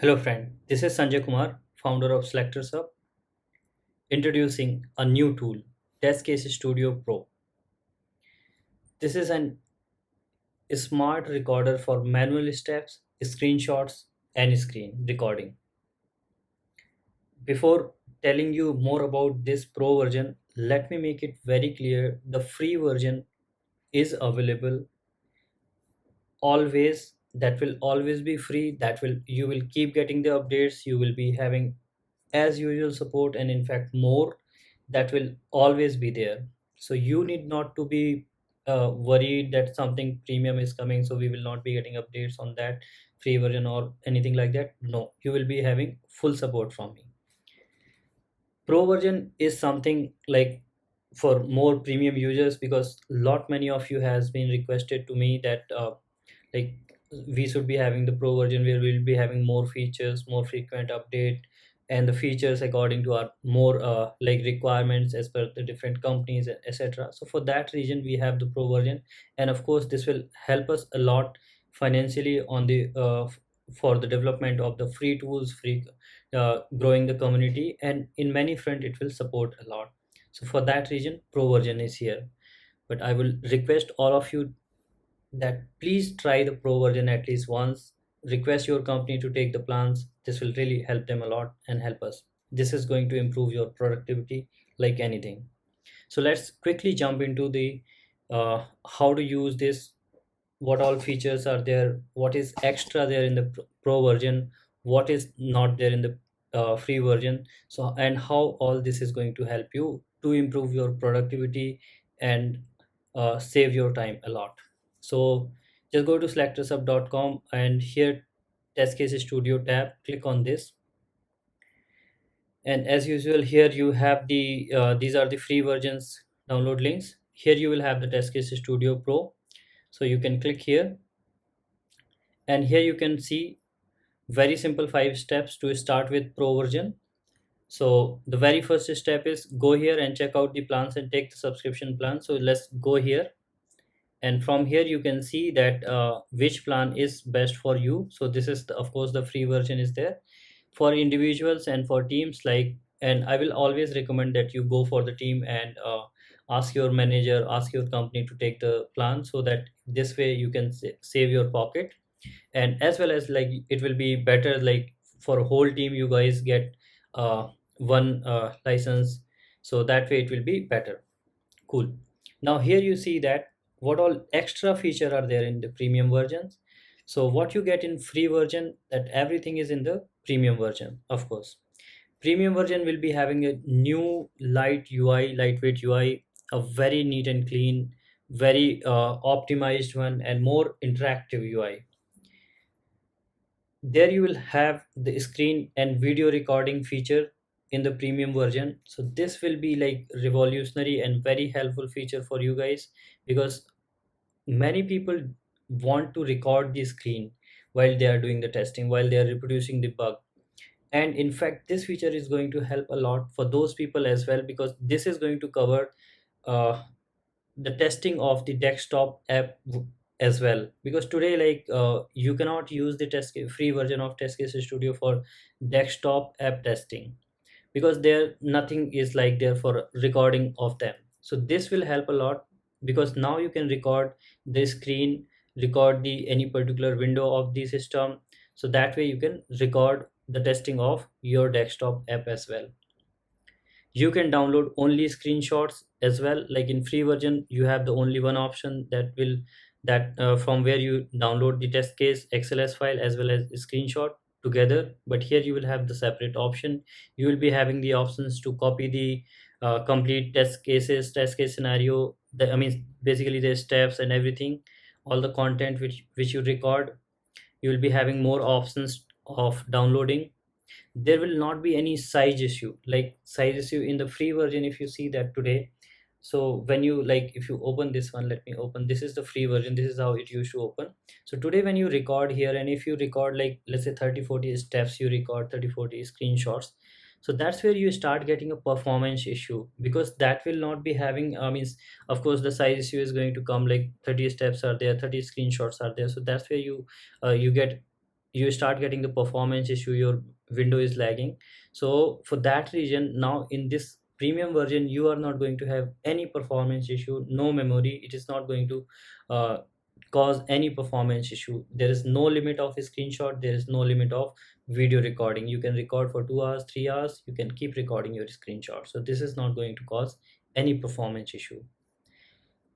Hello friend, this is Sanjay Kumar, founder of SelectorsHub, introducing a new tool, TestCase Studio Pro. This is an smart recorder for manual steps, screenshots, and screen recording. Before telling you more about this pro version, let me make it very clear the free version is available always. That will always be free. You will keep getting the updates. You will be having as usual support, and in fact more. That will always be there, so you need not to be worried that something premium is coming, so we will not be getting updates on that free version or anything like that. No, you will be having full support from me. Pro version is something like for more premium users, because lot many of you has been requested to me that like we should be having the pro version where we'll be having more features, more frequent update, and the features according to our more like requirements as per the different companies, etc. So for that reason we have the pro version, and of course this will help us a lot financially on the for the development of the free tools, free growing the community, and in many front it will support a lot. So for that reason pro version is here. But I will request all of you that please try the pro version at least once. Request your company to take the plans. This will really help them a lot and help us. This is going to improve your productivity like anything. So let's quickly jump into the how to use this, what all features are there, what is extra there in the pro version, what is not there in the free version. So, and how all this is going to help you to improve your productivity and save your time a lot. So just go to selectorsub.com, and here test case studio tab, click on this, and as usual here you have the these are the free versions download links. Here you will have the test case studio pro, so you can click here, and here you can see very simple 5 steps to start with pro version. So the very first step is go here and check out the plans and take the subscription plan. So let's go here, and from here you can see that which plan is best for you. So this is of course the free version is there for individuals and for teams, like, and I will always recommend that you go for the team and ask your manager, ask your company to take the plan, so that this way you can save your pocket, and as well as like it will be better like for a whole team you guys get one license, so that way it will be better. Cool. Now here you see that what all extra feature are there in the premium versions. So what you get in free version, that everything is in the premium version. Of course premium version will be having a new lightweight UI, a very neat and clean, very optimized one, and more interactive UI. There you will have the screen and video recording feature in the premium version. So this will be like revolutionary and very helpful feature for you guys, because many people want to record the screen while they are doing the testing, while they are reproducing the bug. And in fact this feature is going to help a lot for those people as well, because this is going to cover uh, the testing of the desktop app as well. Because today like you cannot use the test free version of test case studio for desktop app testing, because there nothing is like there for recording of them. So this will help a lot, because now you can record the screen, record the any particular window of the system, so that way you can record the testing of your desktop app as well. You can download only screenshots as well. Like in free version you have the only one option that will that from where you download the test case xls file as well as screenshot together. But here you will have the separate option. You will be having the options to copy the complete test case scenario, I mean basically the steps and everything, all the content which you record. You will be having more options of downloading. There will not be any size issue, like size issue in the free version if you see that today. So when you like if you open this one, let me open, this is the free version, this is how it used to open. So today when you record here, and if you record like let's say 30-40 steps, you record 30-40 screenshots, so that's where you start getting a performance issue, because that will not be having means of course the size issue is going to come, like 30 steps are there, 30 screenshots are there. So that's where you get you start getting the performance issue, your window is lagging. So for that reason, now in this premium version you are not going to have any performance issue, no memory, it is not going to uh, cause any performance issue. There is no limit of a screenshot, there is no limit of video recording. You can record for 2 hours, 3 hours, you can keep recording your screenshot. So this is not going to cause any performance issue.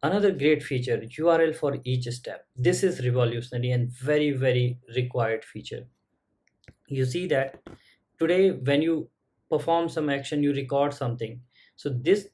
Another great feature, URL for each step. This is revolutionary and very, very required feature. You see that today when you perform some action, you record something. So this,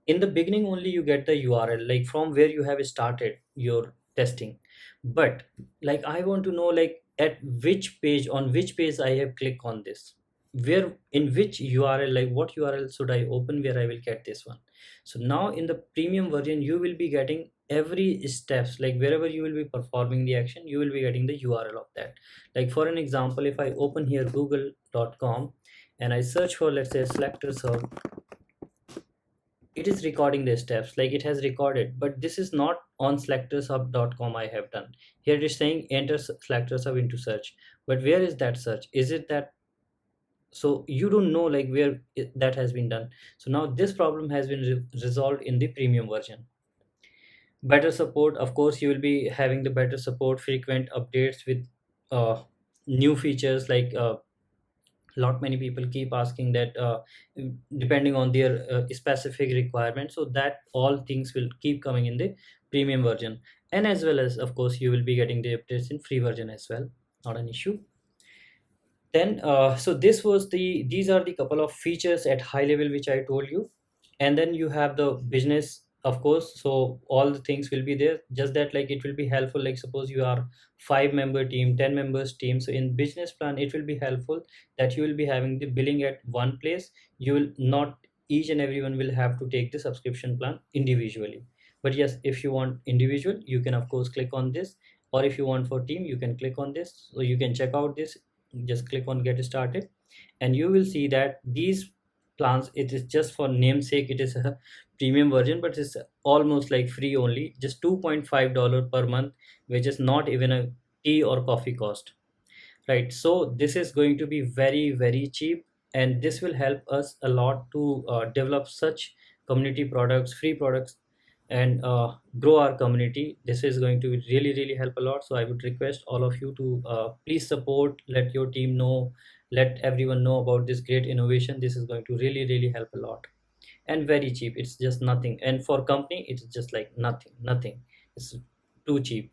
in the beginning only you get the URL, like from where you have started your testing. But like I want to know, like at which page, on which page I have clicked on this, where, in which URL, like what URL should I open where I will get this one. So now in the premium version you will be getting every steps, like wherever you will be performing the action you will be getting the URL of that. Like for an example, if I open here google.com and I search for, let's say, SelectorsHub, it is recording the steps, like it has recorded, but this is not on SelectorsHub.com I have done. Here it is saying enter SelectorsHub into search, but where is that search? Is it that? So you don't know like where that has been done. So now this problem has been resolved in the premium version. Better support, of course you will be having the better support, frequent updates with new features, like lot many people keep asking that depending on their specific requirements, so that all things will keep coming in the premium version. And as well as, of course, you will be getting the updates in free version as well, not an issue. Then so this was the, these are the couple of features at high level which I told you. And then you have the business, of course, so all the things will be there, just that like it will be helpful, like suppose you are 5-member team, 10 members team, so in business plan it will be helpful that you will be having the billing at one place. You will not, each and everyone will have to take the subscription plan individually. But yes, if you want individual you can of course click on this, or if you want for team you can click on this. So you can check out this, just click on get started, and you will see that these plans, it is just for namesake, it is a premium version, but it's almost like free only, just $2.5 per month, which is not even a tea or coffee cost, right? So this is going to be very, very cheap, and this will help us a lot to develop such community products, free products, and grow our community. This is going to really, really help a lot. So I would request all of you to please support, let your team know, let everyone know about this great innovation. This is going to really, really help a lot, and very cheap, it's just nothing. And for company it's just like nothing, it's too cheap.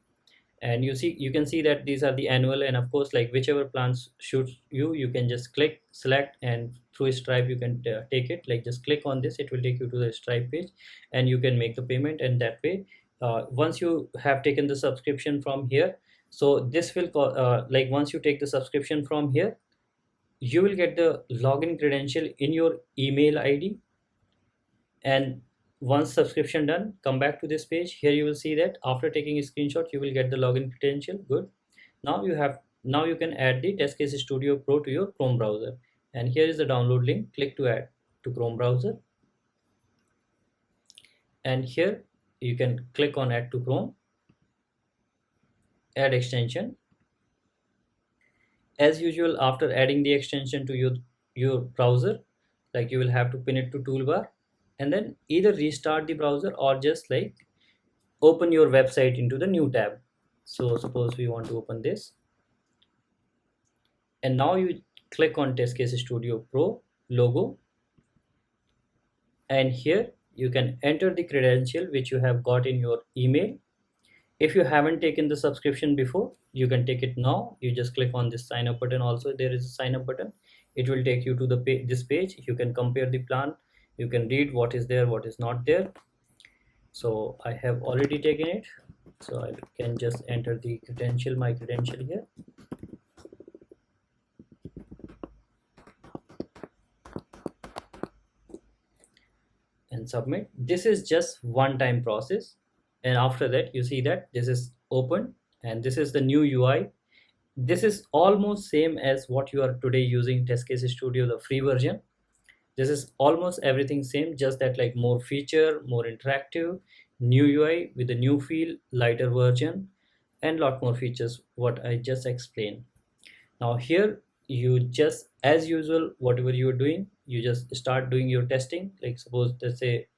And you see, you can see that these are the annual, and of course like whichever plans suits you, you can just click select, and through Stripe you can take it, like just click on this, it will take you to the Stripe page, and you can make the payment. And that way once you have taken the subscription from here, so this will like once you take the subscription from here, you will get the login credential in your email ID. And once subscription done, come back to this page. Here you will see that after taking a screenshot you will get the login credential. Good. Now you have, now you can add the TestCase Studio Pro to your Chrome browser, and here is the download link. Click to add to Chrome browser, and here you can click on add to Chrome, add extension. As usual, after adding the extension to your browser, like you will have to pin it to toolbar, and then either restart the browser or just like open your website into the new tab. So suppose we want to open this, and now you click on TestCase Studio Pro logo, and here you can enter the credential which you have got in your email. If you haven't taken the subscription before, you can take it now. You just click on this sign up button. Also there is a sign up button, it will take you to the this page. You can compare the plan, you can read what is there, what is not there. So I have already taken it, so I can just enter the credential, my credential here, and submit. This is just one time process, and after that you see that this is open, and this is the new UI. This is almost same as what you are today using TestCase Studio, the free version. This is almost everything same, just that like more feature, more interactive, new UI with a new feel, lighter version, and lot more features what I just explained. Now here you just, as usual, whatever you are doing, you just start doing your testing. Like suppose, let's say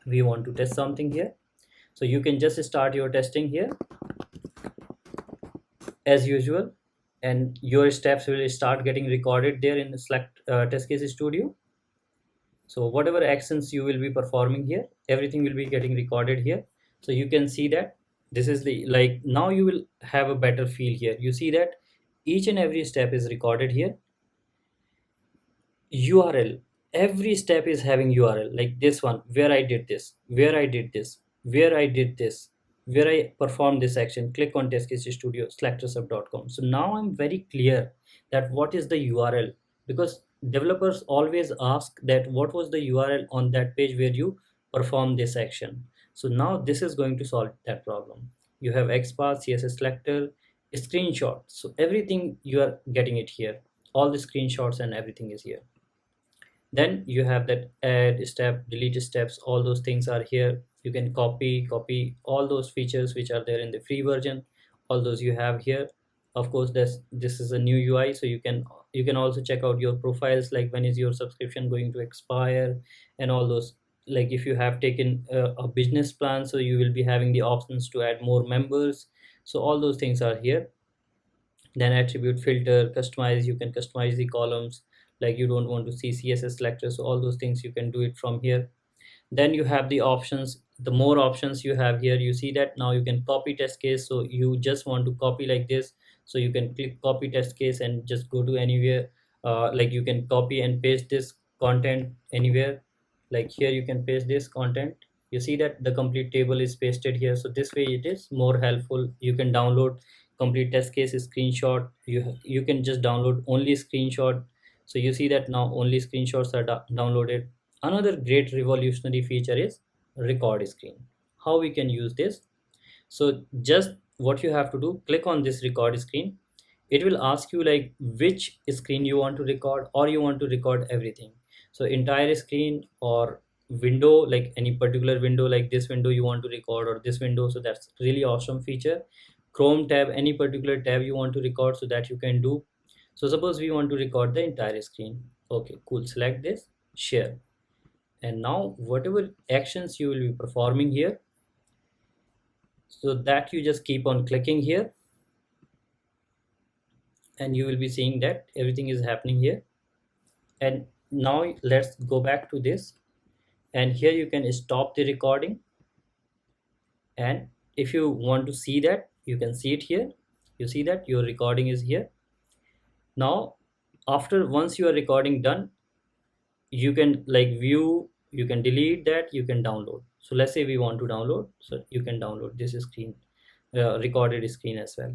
we want to test something here, so you can just start your testing here as usual, and your steps will start getting recorded there in the test case studio. So whatever actions you will be performing here, everything will be getting recorded here. So you can see that this is the, like, now you will have a better feel here. You see that each and every step is recorded here. URL, every step is having URL, like this one, where I did this, where I did this, where I did this, where I performed this action. Click on TestCase Studio, SelectorsHub.com. So now I'm very clear that what is the URL, because developers always ask that what was the URL on that page where you perform this action. So now this is going to solve that problem. You have XPath, CSS selector, screenshot. So everything you are getting it here. All the screenshots and everything is here. Then you have that add step, delete steps, all those things are here. You can copy all those features which are there in the free version, all those you have here. Of course, this is a new UI, so you can also check out your profiles, like when is your subscription going to expire, and all those. Like if you have taken a business plan, so you will be having the options to add more members. So all those things are here. Then attribute filter, customize, you can customize the columns, like you don't want to see CSS selectors, so all those things you can do it from here. Then you have the options, the more options you have here. You see that now you can copy test case, so you just want to copy like this, so you can click copy test case and just go to anywhere. Like you can copy and paste this content anywhere, like here you can paste this content. You see that the complete table is pasted here, so this way it is more helpful. You can download complete test case screenshot. You can just download only screenshot. So you see that now only screenshots are downloaded. Another great revolutionary feature is record screen. How we can use this? So just what you have to do, click on this record screen. It will ask you like which screen you want to record, or you want to record everything. So entire screen or window, like any particular window, like this window you want to record, or this window. So that's really awesome feature. Chrome tab, any particular tab you want to record, so that you can do. So suppose we want to record the entire screen. Okay, cool. Select this, share. And now whatever actions you will be performing here, so that you just keep on clicking here, and you will be seeing that everything is happening here. And now let's go back to this, and here you can stop the recording. And if you want to see that, you can see it here. You see that your recording is here. Now after, once your recording done, you can like view, you can delete that, you can download. So let's say we want to download, so you can download this screen, recorded screen as well.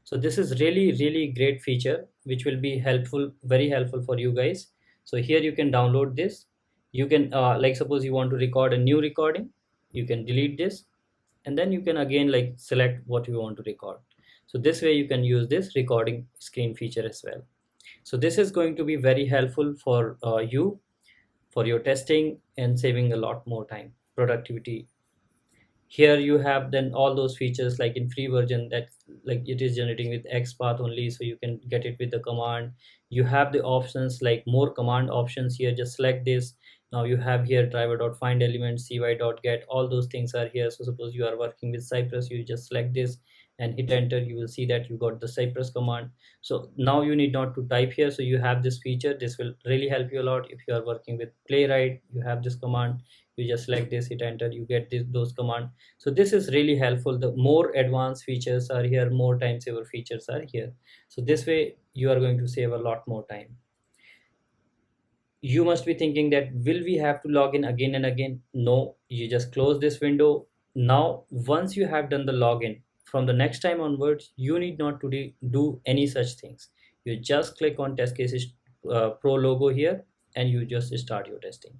So this is really great feature which will be helpful, very helpful for you guys. So here you can download this. You can like suppose you want to record a new recording, you can delete this, and then you can again like select what you want to record. So this way you can use this recording screen feature as well. So this is going to be very helpful for you, for your testing, and saving a lot more time, productivity. Here you have then all those features, like in free version, that like it is generating with XPath only, so you can get it with the command. You have the options like more command options here. Just select this. Now you have here driver.find element, cy.get, all those things are here. So suppose you are working with Cypress, you just select this and hit enter. You will see that you got the Cypress command. So now you need not to type here. So you have this feature. This will really help you a lot. If you are working with Playwright, you have this command. You just select this, hit enter, you get those command. So this is really helpful. The more advanced features are here, more time saver features are here. So this way you are going to save a lot more time. You must be thinking that will we have to log in again and again? No, you just close this window. Now once you have done the login, from the next time onwards you need not to do any such things. You just click on test cases pro logo here, and you just start your testing.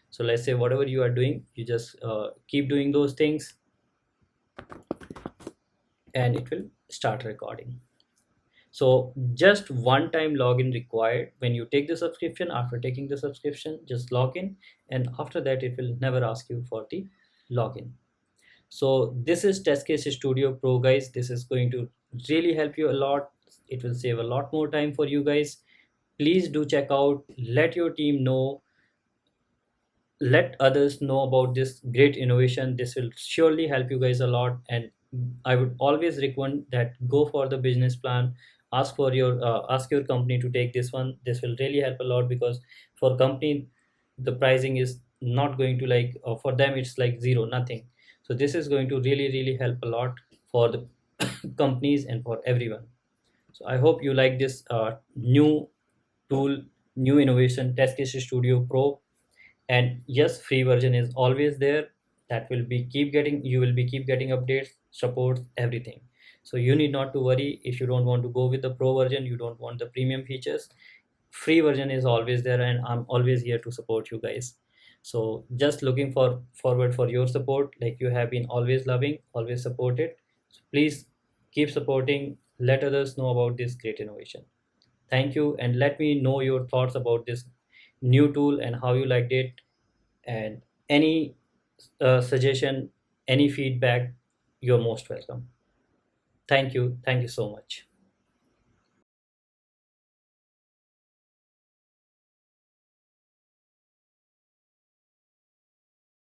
So let's say whatever you are doing, you just keep doing those things, and it will start recording. So just one time login required. When you take the subscription, after taking the subscription, just log in, and after that it will never ask you for the login. So this is TestCase Studio Pro, guys. This is going to really help you a lot. It will save a lot more time for you guys. Please do check out, let your team know, let others know about this great innovation. This will surely help you guys a lot. And I would always recommend that go for the business plan. Ask your company to take this one. This will really help a lot, because for company the pricing is not going to like, for them it's like zero, nothing. So this is going to really help a lot for the companies and for everyone. So I hope you like this new tool, new innovation, test case studio pro. And yes, free version is always there. That will be keep getting, you will be keep getting updates, supports, everything. So you need not to worry. If you don't want to go with the pro version, you don't want the premium features, free version is always there, and I'm always here to support you guys. So just looking forward for your support, like you have been always loving, always supported. So please keep supporting, let others know about this great innovation. Thank you, and let me know your thoughts about this new tool and how you liked it, and any suggestion, any feedback, you're most welcome. Thank you so much.